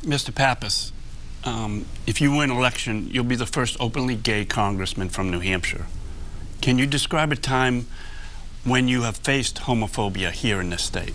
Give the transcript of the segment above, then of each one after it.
Mr. Pappas, if you win election, you'll be the first openly gay congressman from New Hampshire. Can you describe a time when you have faced homophobia here in this state?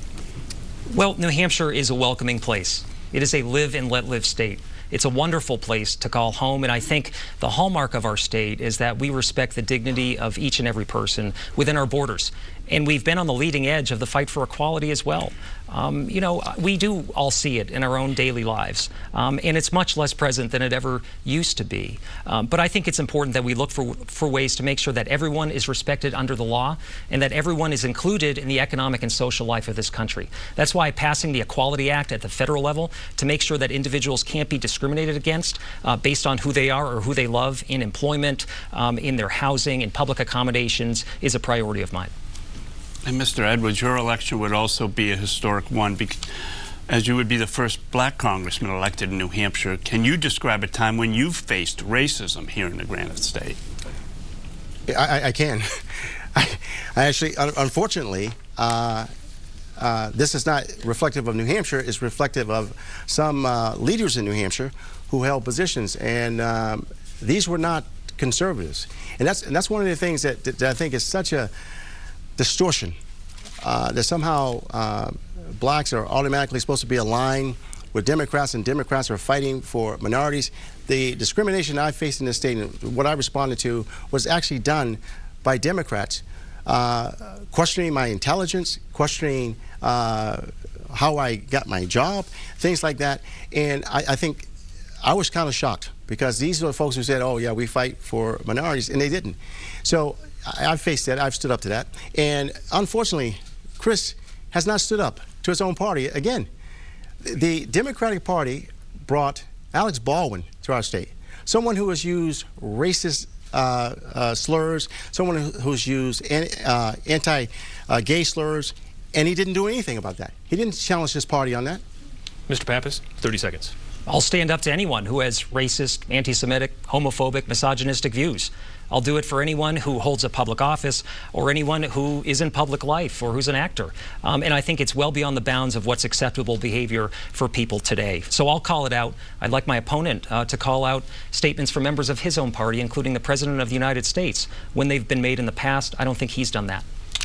Well, New Hampshire is a welcoming place. It is a live and let live state. It's a wonderful place to call home, and I think the hallmark of our state is that we respect the dignity of each and every person within our borders. And we've been on the leading edge of the fight for equality as well. You know, we do all see it in our own daily lives, and it's much less present than it ever used to be. But I think it's important that we look for ways to make sure that everyone is respected under the law and that everyone is included in the economic and social life of this country. That's why passing the Equality Act at the federal level to make sure that individuals can't be discriminated against based on who they are or who they love in employment, in their housing, in public accommodations is a priority of mine. And Mr. Edwards, your election would also be a historic one as you would be the first black congressman elected in New Hampshire. Can you describe a time when you've faced racism here in the Granite State? I can. I actually, unfortunately, this is not reflective of New Hampshire. It's reflective of some leaders in New Hampshire who held positions, and these were not conservatives. And that's one of the things that I think is such a distortion, that somehow blacks are automatically supposed to be aligned with Democrats and Democrats are fighting for minorities. The discrimination I faced in this state and what I responded to was actually done by Democrats, questioning my intelligence, questioning how I got my job, things like that. And I think I was kind of shocked because these are the folks who said, oh yeah, we fight for minorities, and they didn't. So I've faced that, I've stood up to that, and unfortunately, Chris has not stood up to his own party. Again, the Democratic Party brought Alex Baldwin to our state, someone who has used racist slurs, someone who's used anti-gay slurs, and he didn't do anything about that. He didn't challenge his party on that. Mr. Pappas, 30 seconds. I'll stand up to anyone who has racist, anti-Semitic, homophobic, misogynistic views. I'll do it for anyone who holds a public office or anyone who is in public life or who's an actor. And I think it's well beyond the bounds of what's acceptable behavior for people today. So I'll call it out. I'd like my opponent to call out statements from members of his own party, including the President of the United States. When they've been made in the past, I don't think he's done that.